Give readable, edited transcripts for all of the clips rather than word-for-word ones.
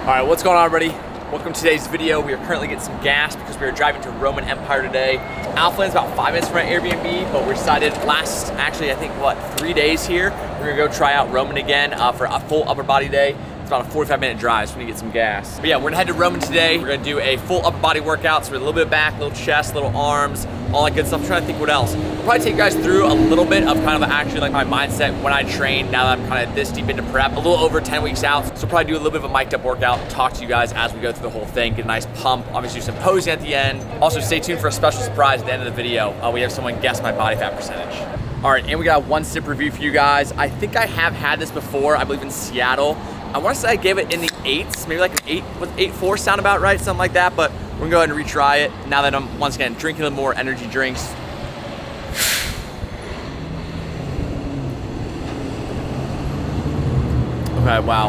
All right, what's going on, everybody? Welcome to today's video. We are currently getting some gas because we are driving to Roman Empire today. Alphaland's about 5 minutes from our Airbnb, but we decided I think, 3 days here, we're gonna go try out Roman again for a full upper body day. It's about a 45-minute drive, so we need to get some gas. But yeah, we're gonna head to Roman today. We're gonna do a full upper body workout, so we're a little bit of back, little chest, little arms, all that good stuff. I'm trying to think what else. We'll probably take you guys through a little bit of kind of actually like my mindset when I train, now that I'm kind of this deep into prep, a little over 10 weeks out. So we'll probably do a little bit of a mic'd up workout, talk to you guys as we go through the whole thing, get a nice pump, obviously do some posing at the end. Also stay tuned for a special surprise at the end of the video. We have someone guess my body fat percentage. All right, and we got a one sip review for you guys. I think I have had this before, I believe in Seattle. I want to say I gave it in the 8s, maybe like an 8, with 8.4 sound about right, something like that, but we're gonna go ahead and retry it now that I'm, once again, drinking a little more energy drinks. Okay, wow.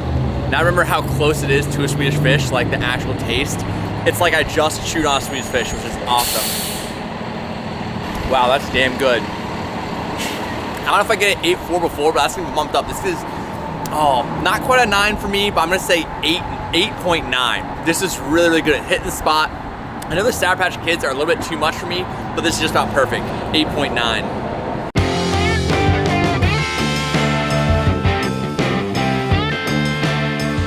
Now I remember how close it is to a Swedish fish, like the actual taste. It's like I just chewed on a Swedish fish, which is awesome. Wow, that's damn good. I don't know if I get an 8.4 before, but that's gonna be bumped up. This is, not quite a 9 for me, but I'm gonna say 8.9. This is really, really good at hitting the spot. I know the Sour Patch Kids are a little bit too much for me, but this is just about perfect, 8.9.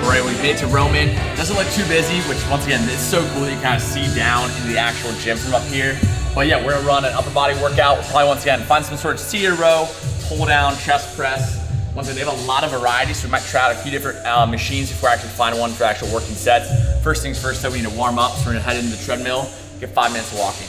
All right, we made it to Roman. Doesn't look too busy, which once again, it's so cool that you kind of see down into the actual gym from up here. But yeah, we're gonna run an upper body workout. We'll probably once again find some sort of seated row, pull down, chest press. Once again, they have a lot of variety, so we might try out a few different machines before I actually find one for actual working sets. First things first, though, we need to warm up, so we're gonna head into the treadmill, get 5 minutes of walking.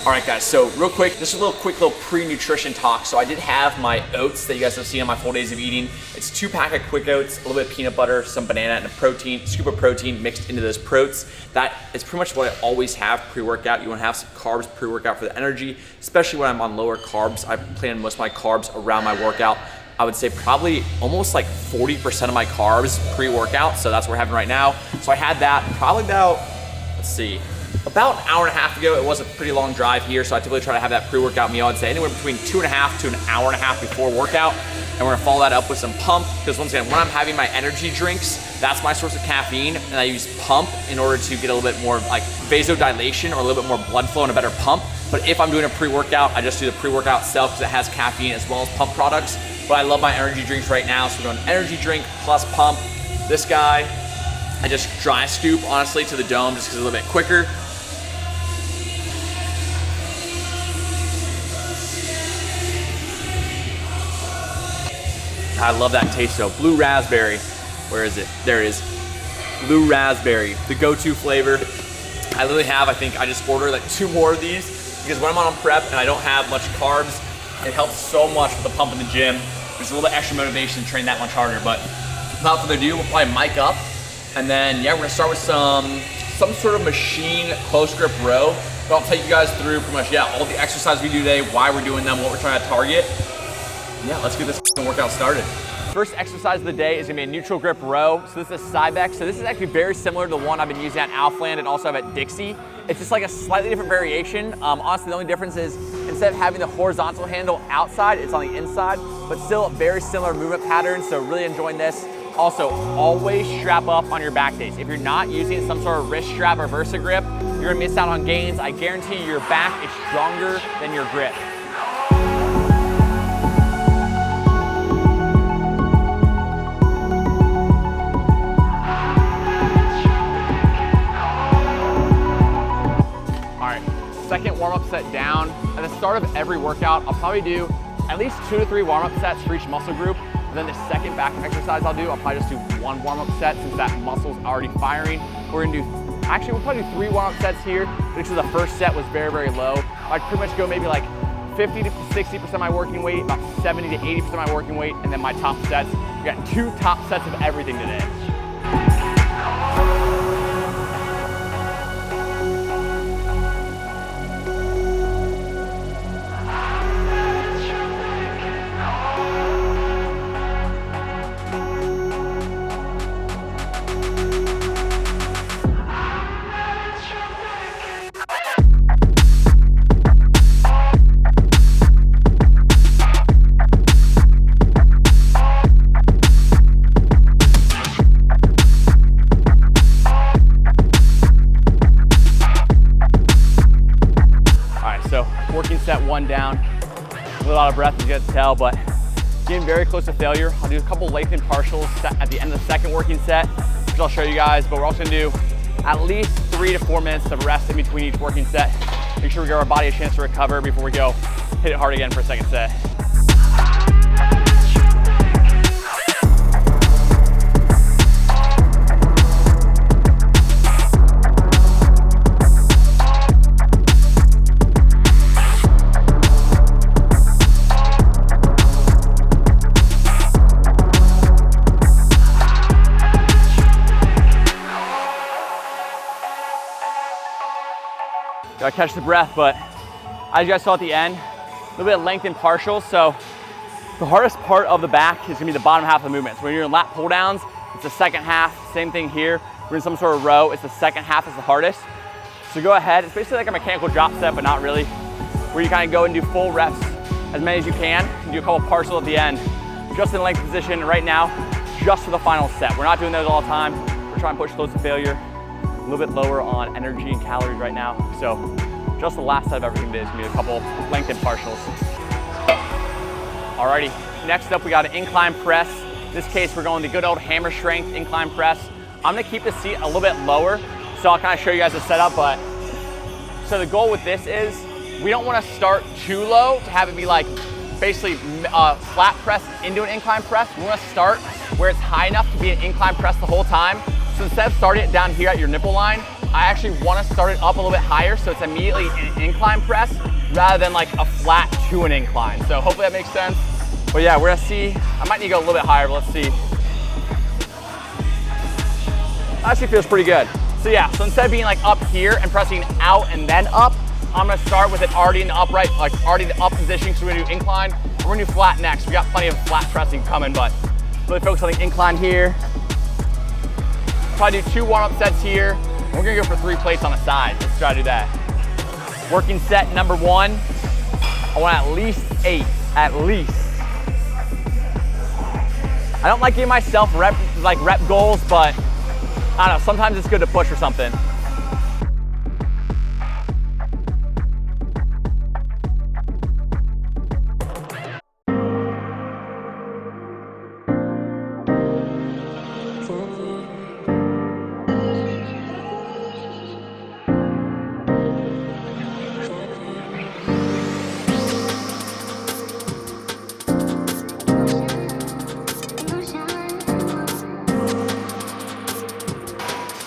All right, guys, so real quick, just a quick little pre-nutrition talk. So I did have my oats that you guys have seen on my full days of eating. It's 2 pack of quick oats, a little bit of peanut butter, some banana, and a protein, scoop of protein mixed into those proats. That is pretty much what I always have pre-workout. You wanna have some carbs pre-workout for the energy, especially when I'm on lower carbs. I plan most of my carbs around my workout. I would say probably almost like 40% of my carbs pre-workout, so that's what we're having right now. So I had that probably about, about an hour and a half ago. It was a pretty long drive here, so I typically try to have that pre-workout meal, I'd say anywhere between 2.5 to an hour and a half before workout. And we're gonna follow that up with some pump, because once again, when I'm having my energy drinks, that's my source of caffeine, and I use pump in order to get a little bit more like vasodilation or a little bit more blood flow and a better pump. But if I'm doing a pre-workout, I just do the pre-workout itself because it has caffeine as well as pump products. But I love my energy drinks right now, so we're doing energy drink plus pump. This guy, I just dry scoop, honestly, to the dome just because it's a little bit quicker. I love that taste though. Blue raspberry. Where is it? There it is. Blue raspberry, the go-to flavor. I literally have, I think I just ordered like 2 more of these because when I'm on prep and I don't have much carbs, it helps so much with the pump in the gym. There's a little bit extra motivation to train that much harder. But without further ado, we'll probably mic up. And then yeah, we're gonna start with some sort of machine close grip row. But I'll take you guys through pretty much, all the exercises we do today, why we're doing them, what we're trying to target. Yeah, let's get this workout started. First exercise of the day is gonna be a neutral grip row. So this is a Cybex. So this is actually very similar to the one I've been using at Alphaland and also have at Dixie. It's just like a slightly different variation. Honestly, the only difference is instead of having the horizontal handle outside, it's on the inside, but still a very similar movement pattern. So really enjoying this. Also, always strap up on your back days. If you're not using some sort of wrist strap or Versa grip, you're gonna miss out on gains. I guarantee you your back is stronger than your grip. Second warm-up set down. At the start of every workout, I'll probably do at least 2 to 3 warm-up sets for each muscle group. And then the second back exercise I'll probably just do 1 warm-up set since that muscle's already firing. We're gonna do, actually we'll probably do 3 warm-up sets here because the first set was very, very low. I'd pretty much go maybe like 50 to 60% of my working weight, about 70 to 80% of my working weight, and then my top sets. We got 2 top sets of everything today. tell, but getting very close to failure. I'll do a couple lengthened partials at the end of the second working set, which I'll show you guys, but we're also gonna do at least 3 to 4 minutes of rest in between each working set. Make sure we give our body a chance to recover before we go hit it hard again for a second set. Gotta catch the breath, but as you guys saw at the end, a little bit of lengthened partials. So the hardest part of the back is gonna be the bottom half of the movement. So when you're doing lat pull downs, it's the second half. Same thing here. We're in some sort of row. It's the second half is the hardest. So go ahead. It's basically like a mechanical drop set, but not really, where you kind of go and do full reps, as many as you can, and do a couple partials at the end, just in length position right now, just for the final set. We're not doing those all the time. We're trying to push close to failure. A little bit lower on energy and calories right now. So just the last set of everything today is gonna be a couple lengthened partials. Alrighty, next up we got an incline press. In this case, we're going the good old hammer strength incline press. I'm gonna keep the seat a little bit lower, so I'll kind of show you guys the setup, but so the goal with this is we don't wanna start too low to have it be like basically flat press into an incline press. We wanna start where it's high enough to be an incline press the whole time. So instead of starting it down here at your nipple line, I actually want to start it up a little bit higher so it's immediately an incline press rather than like a flat to an incline. So hopefully that makes sense. But yeah, we're gonna see. I might need to go a little bit higher, but let's see. Actually feels pretty good. So yeah, so instead of being like up here and pressing out and then up, I'm gonna start with it already in the upright, like already in the up position. So we're gonna do incline. We're gonna do flat next. We got plenty of flat pressing coming, but really focus on the incline here. Probably do 2 warm-up sets here. We're gonna go for 3 plates on the side. Let's try to do that. Working set number 1. I want at least 8, at least. I don't like giving myself rep goals, but I don't know, sometimes it's good to push for something.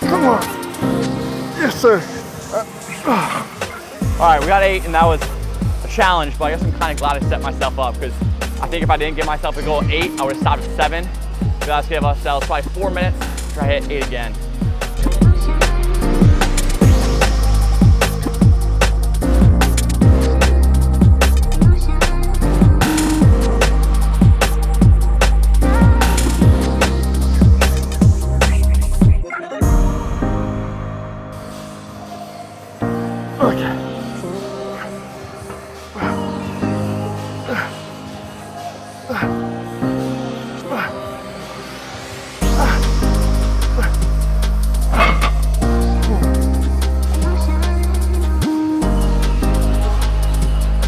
Come on. Yes, sir. All right, we got 8, and that was a challenge, but I guess I'm kind of glad I set myself up, because I think if I didn't give myself a goal of 8, I would have stopped at 7. So let's give ourselves probably 4 minutes, try to hit 8 again.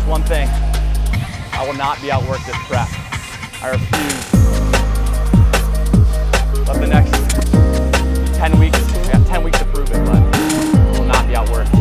One thing, I will not be outworked this prep. I refuse. But the next 10 weeks, I got 10 weeks to prove it, but I will not be outworked.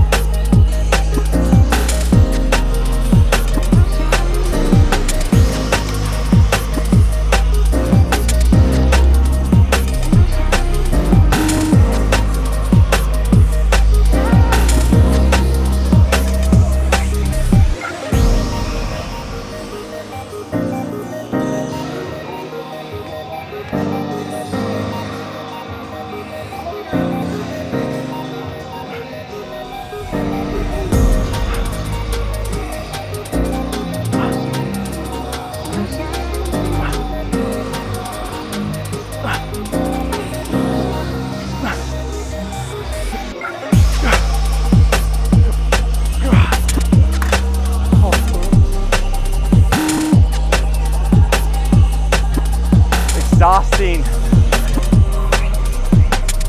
Exhausting.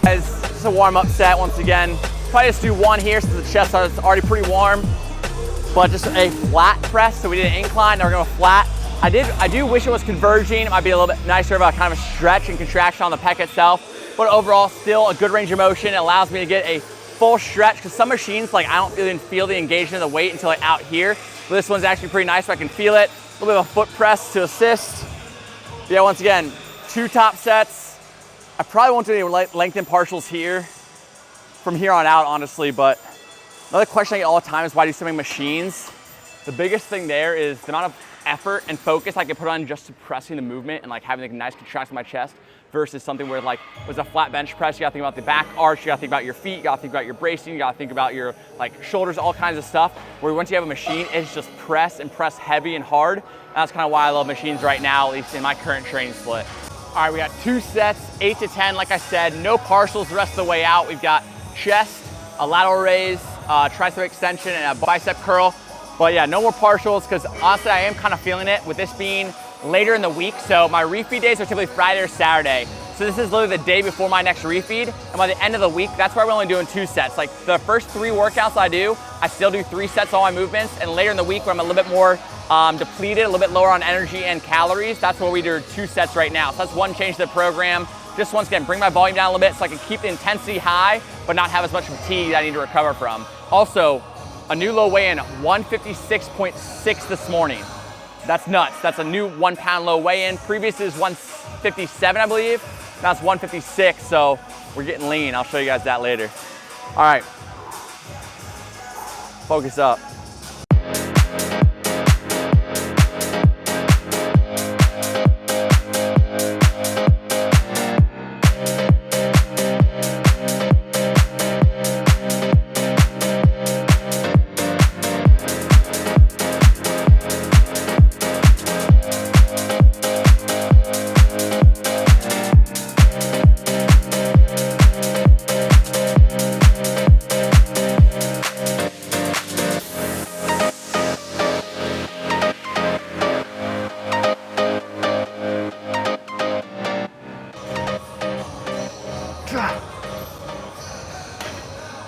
As just a warm-up set once again. Probably just do 1 here since the chest is already pretty warm. But just a flat press. So we did an incline, now we're going flat. I do wish it was converging. It might be a little bit nicer of a kind of a stretch and contraction on the pec itself, but overall still a good range of motion. It allows me to get a full stretch, because some machines, like I don't even feel the engagement of the weight until like out here. But this one's actually pretty nice, so I can feel it. A little bit of a foot press to assist. Yeah, once again, 2 top sets. I probably won't do any length and partials here from here on out, honestly, but another question I get all the time is why do so many machines? The biggest thing there is the amount of effort and focus I can put on just suppressing the movement and like having like a nice contraction in my chest versus something where like with a flat bench press, you gotta think about the back arch, you gotta think about your feet, you gotta think about your bracing, you gotta think about your like shoulders, all kinds of stuff. Where once you have a machine, it's just press and press heavy and hard. And that's kind of why I love machines right now, at least in my current training split. All right, we got 2 sets, 8 to 10, like I said, no partials the rest of the way out. We've got chest, a lateral raise, tricep extension, and a bicep curl. But yeah, no more partials, because honestly, I am kind of feeling it with this being later in the week. So my refeed days are typically Friday or Saturday. So this is literally the day before my next refeed. And by the end of the week, that's why we're only doing 2 sets. Like the first 3 workouts I do, I still do 3 sets all my movements. And later in the week, where I'm a little bit more depleted, a little bit lower on energy and calories, that's where we do 2 sets right now. So that's one change to the program. Just once again, bring my volume down a little bit so I can keep the intensity high, but not have as much fatigue that I need to recover from. Also, a new low weigh-in, 156.6 this morning. That's nuts. That's a new 1 pound low weigh-in. Previous is 157, I believe. Now it's 156, so we're getting lean. I'll show you guys that later. All right, focus up.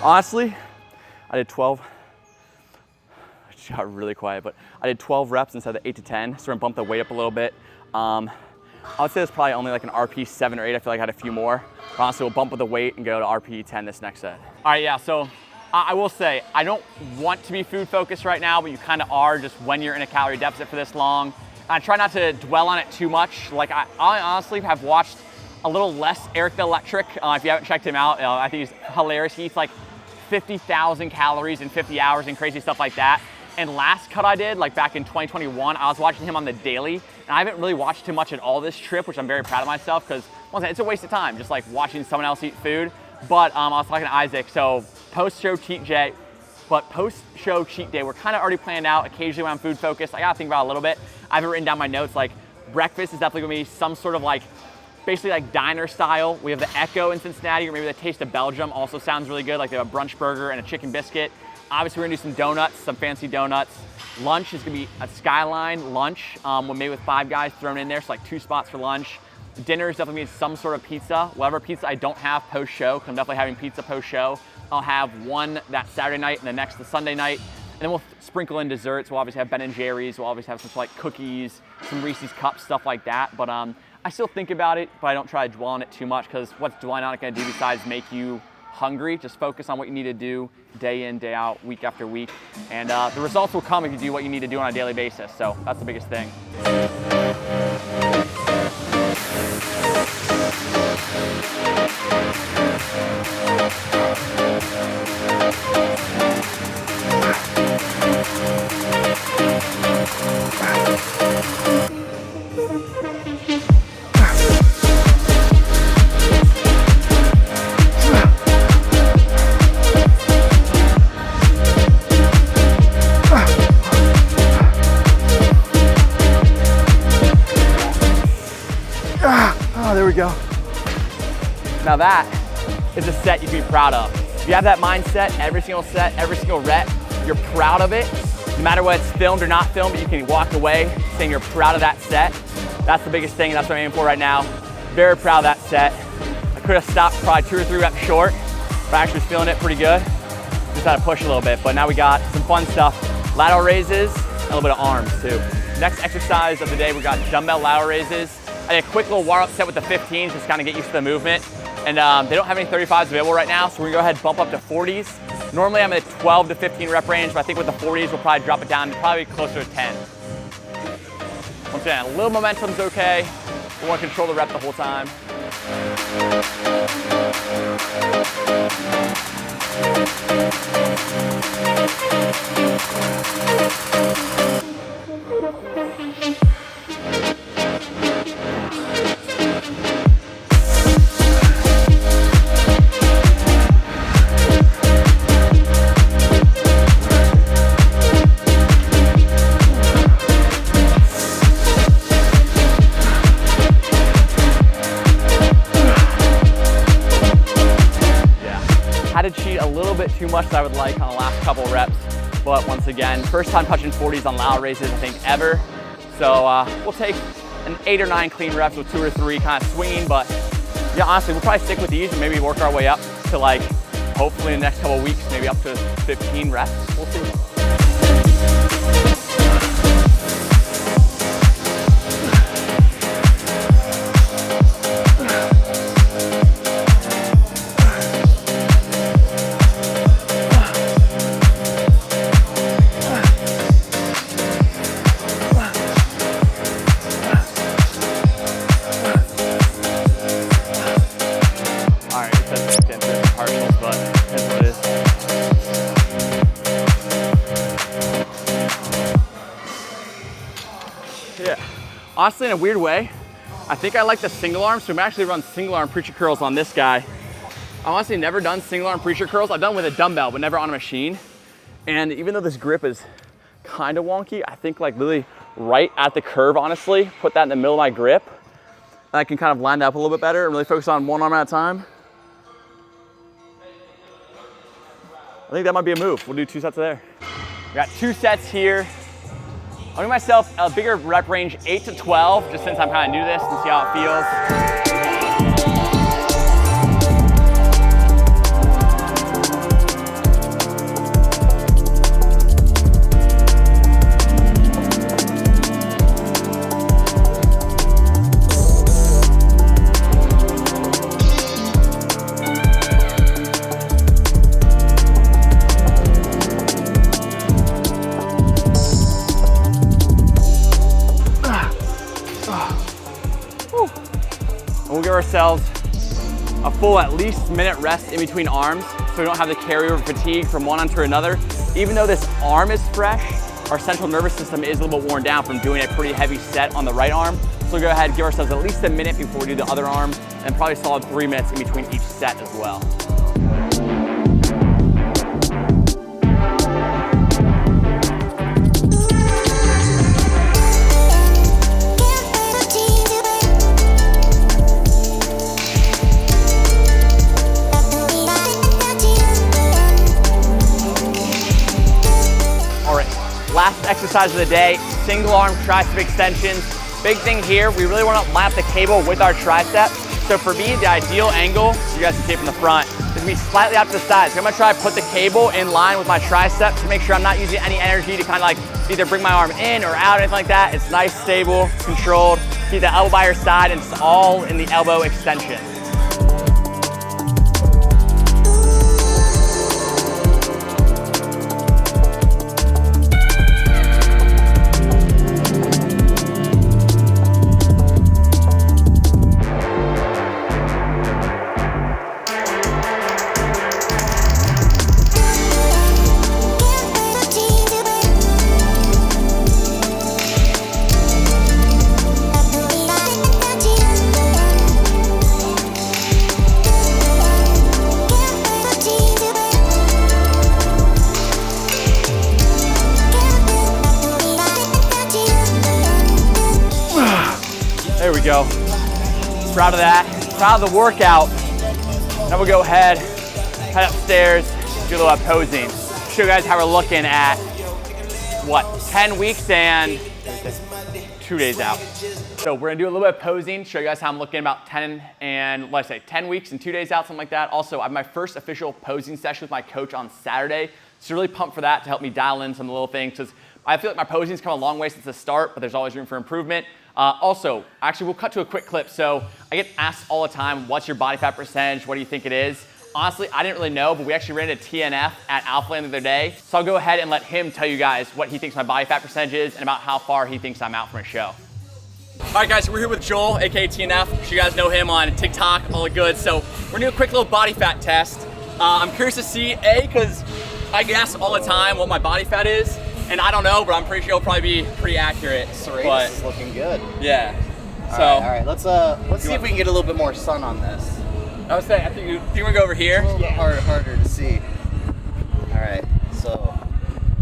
Honestly, I did 12. I just got really quiet, but I did 12 reps instead of 8 to 10. So we're gonna bump the weight up a little bit. I would say it's probably only like an RP 7 or 8. I feel like I had a few more. But honestly, we'll bump with the weight and go to RP 10 this next set. All right, yeah, so I will say, I don't want to be food focused right now, but you kind of are just when you're in a calorie deficit for this long. I try not to dwell on it too much. Like I honestly have watched a little less Eric the Electric. If you haven't checked him out, I think he's hilarious. He eats like 50,000 calories in 50 hours and crazy stuff like that. And last cut I did, like back in 2021, I was watching him on the daily, and I haven't really watched too much at all this trip, which I'm very proud of myself, because once again, it's a waste of time, just like watching someone else eat food. But I was talking to Isaac, so post-show cheat day, we're kind of already planned out. Occasionally when I'm food focused, I gotta think about it a little bit. I haven't written down my notes, like breakfast is definitely gonna be some sort of like, basically like diner style. We have the Echo in Cincinnati, or maybe the Taste of Belgium also sounds really good. Like they have a brunch burger and a chicken biscuit. Obviously we're gonna do some donuts, some fancy donuts. Lunch is gonna be a Skyline lunch, maybe with 5 guys thrown in there, so like 2 spots for lunch. Dinner is definitely gonna be some sort of pizza. Whatever pizza I don't have post-show, because I'm definitely having pizza post-show. I'll have one that Saturday night and the next the Sunday night. And then we'll sprinkle in desserts. We'll obviously have Ben & Jerry's. We'll obviously have some like cookies, some Reese's Cups, stuff like that. But I still think about it, but I don't try to dwell on it too much, because what's dwelling on it gonna do besides make you hungry? Just focus on what you need to do day in, day out, week after week. And the results will come if you do what you need to do on a daily basis. So that's the biggest thing. There we go. Now that is a set you can be proud of. If you have that mindset, every single set, every single rep, you're proud of it. No matter whether it's filmed or not filmed, you can walk away saying you're proud of that set. That's the biggest thing, and that's what I'm aiming for right now. Very proud of that set. I could have stopped probably 2 or 3 reps short, but I actually was feeling it pretty good. Just had to push a little bit, but now we got some fun stuff. Lateral raises, and a little bit of arms too. Next exercise of the day, we got dumbbell lateral raises. I did a quick little warm-up set with the 15s, just kind of get used to the movement. And they don't have any 35s available right now, so we're gonna go ahead and bump up to 40s. Normally I'm at 12 to 15 rep range, but I think with the 40s, we'll probably drop it down to probably closer to 10. Once again, a little momentum's okay. We wanna control the rep the whole time. Had to cheat a little bit too much that I would like on the last couple of reps, but once again, first time touching 40s on lateral raises I think ever. So we'll take an 8 or 9 clean reps with 2 or 3 kind of swinging, but yeah, honestly, we'll probably stick with these and maybe work our way up to like, hopefully in the next couple of weeks, maybe up to 15 reps. We'll see. Yeah, honestly, in a weird way, I think I like the single arm, so I'm actually run single arm preacher curls on this guy. I've honestly never done single arm preacher curls. I've done with a dumbbell, but never on a machine. And even though this grip is kind of wonky, I think like literally right at the curve, honestly, put that in the middle of my grip, and I can kind of line up a little bit better and really focus on one arm at a time. I think that might be a move. We'll do 2 sets of there. We got 2 sets here. I'll give myself a bigger rep range, 8 to 12, just since I'm kind of new to this and see how it feels. We'll give ourselves a full at least minute rest in between arms so we don't have the carryover fatigue from one onto another. Even though this arm is fresh, our central nervous system is a little bit worn down from doing a pretty heavy set on the right arm. So we'll go ahead and give ourselves at least a minute before we do the other arm, and probably a solid 3 minutes in between each set as well. Last exercise of the day, single arm tricep extensions. Big thing here, we really want to lap the cable with our tricep. So for me, the ideal angle, you guys can see it from the front, is to be slightly out to the side. So I'm gonna try to put the cable in line with my tricep to make sure I'm not using any energy to kind of like either bring my arm in or out, anything like that. It's nice, stable, controlled. Keep the elbow by your side, and it's all in the elbow extension. There we go. Proud of that. Proud of the workout. Now we'll go ahead, head upstairs, do a little posing. Show you guys how we're looking at, what, 10 weeks and 2 days out. So we're gonna do a little bit of posing, show you guys how I'm looking about 10 weeks and 2 days out, something like that. Also, I have my first official posing session with my coach on Saturday. So really pumped for that to help me dial in some little things. Because I feel like my posing's come a long way since the start, but there's always room for improvement. Also, actually, we'll cut to a quick clip. So I get asked all the time, what's your body fat percentage? What do you think it is? Honestly, I didn't really know, but we actually ran a TNF at Alphaland the other day. So I'll go ahead and let him tell you guys what he thinks my body fat percentage is and about how far he thinks I'm out from a show. All right, guys, so we're here with Joel, aka TNF. I'm sure you guys know him on TikTok, all the good. So we're gonna do a quick little body fat test. I'm curious to see, because I get asked all the time what my body fat is, and I don't know, but I'm pretty sure it'll probably be pretty accurate. This is looking good. Yeah. All right. Let's see if we can get a little bit more sun on this. I was saying, I think you want to go over here? A little bit harder to see. All right, so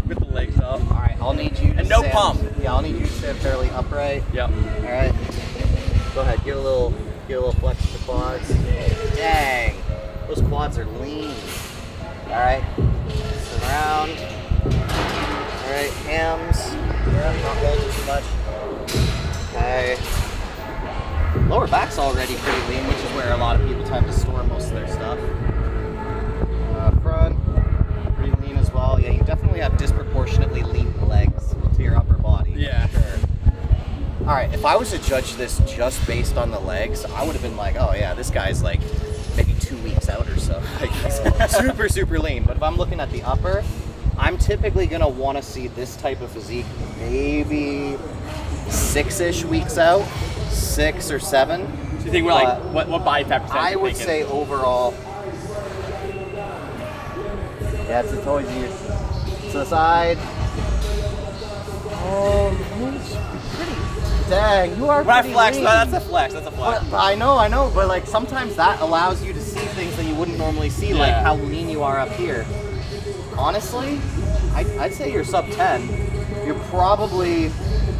with the legs up. All right, I'll need you to and no stand, pump. Yeah, I'll need you to stand fairly upright. Yep. All right. Go ahead, get a little flex to the quads. Dang, those quads are lean. All right, turn around. All right, hams. Yeah, not holding too much. Okay. Lower back's already pretty lean, which is where a lot of people tend to store most of their stuff. Front, pretty lean as well. Yeah, you definitely have disproportionately lean legs to your upper body. Yeah. Sure. All right, if I was to judge this just based on the legs, I would have been like, oh yeah, this guy's like maybe 2 weeks out or so. Like, he's super lean. But if I'm looking at the upper, I'm typically gonna want to see this type of physique maybe 6-ish weeks out. 6 or 7. So you think we're like, what body fat percentage? I would say overall. Yeah, it's always you. To the side. Pretty. Dang, you are pretty flex, lean. that's a flex. But I know, but like sometimes that allows you to see things that you wouldn't normally see, like how lean you are up here. Honestly, I'd say you're sub 10. You're probably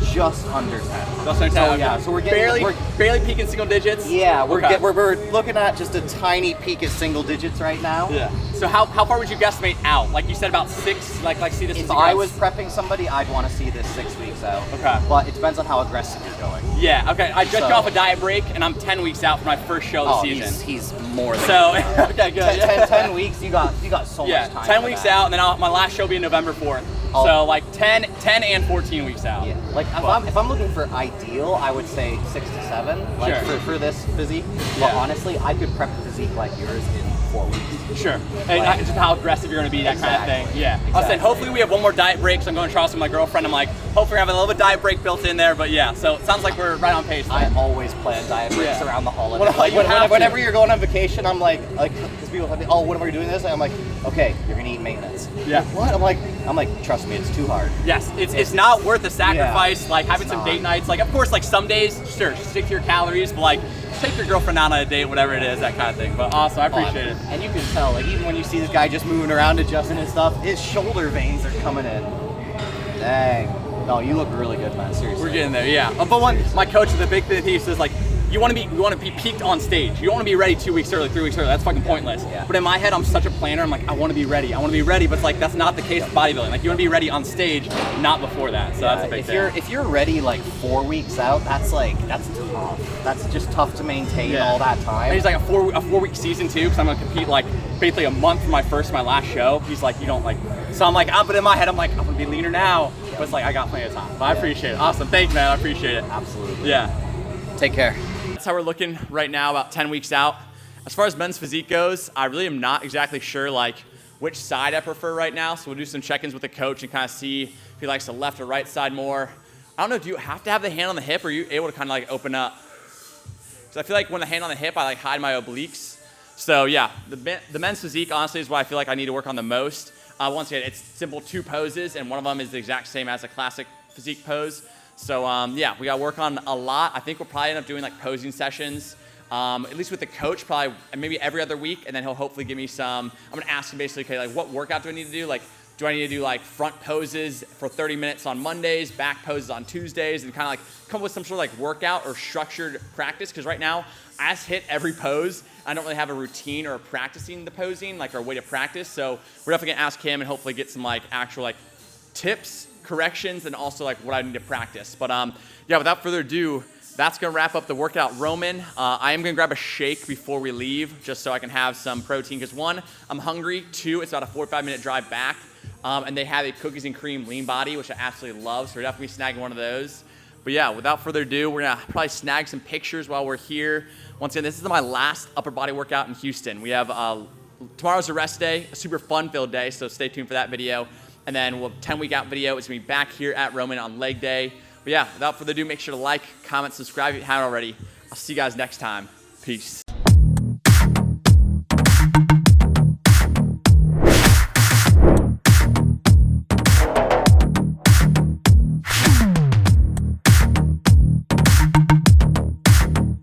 just under 10. Just under 10. So, yeah, so we're getting barely peaking single digits. Yeah, we're looking at just a tiny peak at single digits right now. Yeah. So how far would you guesstimate out? Like you said, about 6. Like see this. If I was prepping somebody, I'd want to see this 6 weeks out. Okay. But it depends on how aggressive you're going. Yeah. Okay. I just got off a diet break, and I'm 10 weeks out for my first show of the season. He's more than so. Okay. Good. 10 weeks. You got so much time. 10 weeks out, and then my last show will be November 4th. So like 10 and 14 weeks out. Yeah. Like if I'm looking for ideal, I would say 6 to 7. Like for this physique. But honestly, I could prep a physique like yours in 4 weeks. Sure. And just how aggressive you're going to be, that kind of thing. Yeah. Exactly. I was saying, hopefully we have one more diet break, so I'm going to Charleston with my girlfriend. I'm like, hopefully we're having a little bit of diet break built in there, but yeah. So it sounds like we're right on pace. I always plan diet breaks around the holidays. Whenever you're going on vacation, I'm like, because people have me, oh, when are we doing this? And I'm like, okay, you're going to eat maintenance. Yeah. What? I'm like, trust me, it's too hard. Yes, it's not worth the sacrifice, like having some not. date nights. Like, of course, like some days, sure, stick to your calories, but like, take your girlfriend out on a date, whatever it is, that kind of thing. But awesome, I appreciate it. And you can tell, like, even when you see this guy just moving around, adjusting his stuff, his shoulder veins are coming in. Dang. No, you look really good, man, seriously. We're getting there, yeah. But my coach, the big thing, he says, like, you want to be peaked on stage. You don't want to be ready 2 weeks early, 3 weeks early. That's fucking pointless. Yeah. But in my head, I'm such a planner. I'm like, I want to be ready. But it's like that's not the case with bodybuilding. Like you want to be ready on stage, not before that. So that's a big thing. If you're ready like 4 weeks out, that's tough. That's just tough to maintain all that time. And he's like a 4 week season too, because I'm gonna compete like basically a month from my last show. He's like, you don't like. So I'm like, but in my head, I'm like, I'm gonna be leaner now. But it's like I got plenty of time. But I appreciate it. Awesome, thanks, man. I appreciate it. Absolutely. Yeah. Take care. That's how we're looking right now, about 10 weeks out. As far as men's physique goes, I really am not exactly sure like which side I prefer right now. So we'll do some check-ins with the coach and kind of see if he likes the left or right side more. I don't know, do you have to have the hand on the hip, or are you able to kind of like open up? Because I feel like when the hand on the hip, I like hide my obliques. So yeah, the men's physique honestly is what I feel like I need to work on the most. Once again, it's simple 2 poses, and one of them is the exact same as a classic physique pose. So yeah, we got to work on a lot. I think we'll probably end up doing like posing sessions, at least with the coach, probably maybe every other week, and then he'll hopefully give me some. I'm gonna ask him basically, okay, like what workout do I need to do? Like, do I need to do like front poses for 30 minutes on Mondays, back poses on Tuesdays, and kind of like come up with some sort of like workout or structured practice? Because right now, I just hit every pose. I don't really have a routine or practicing the posing, like our way to practice. So we're definitely gonna ask him and hopefully get some like actual like tips, corrections, and also like what I need to practice. But yeah, without further ado, that's gonna wrap up the workout Roman. I am gonna grab a shake before we leave, just so I can have some protein, because 1, I'm hungry, 2, it's about a 45-minute drive back. And they have a cookies and cream lean body, which I absolutely love. So we're definitely snagging one of those. But yeah, without further ado, we're gonna probably snag some pictures while we're here. Once again, this is my last upper body workout in Houston. We have tomorrow's a rest day, a super fun-filled day, so stay tuned for that video. And then we'll have a 10-week out video. It's gonna be back here at Roman on leg day. But yeah, without further ado, make sure to like, comment, subscribe if you haven't already. I'll see you guys next time. Peace.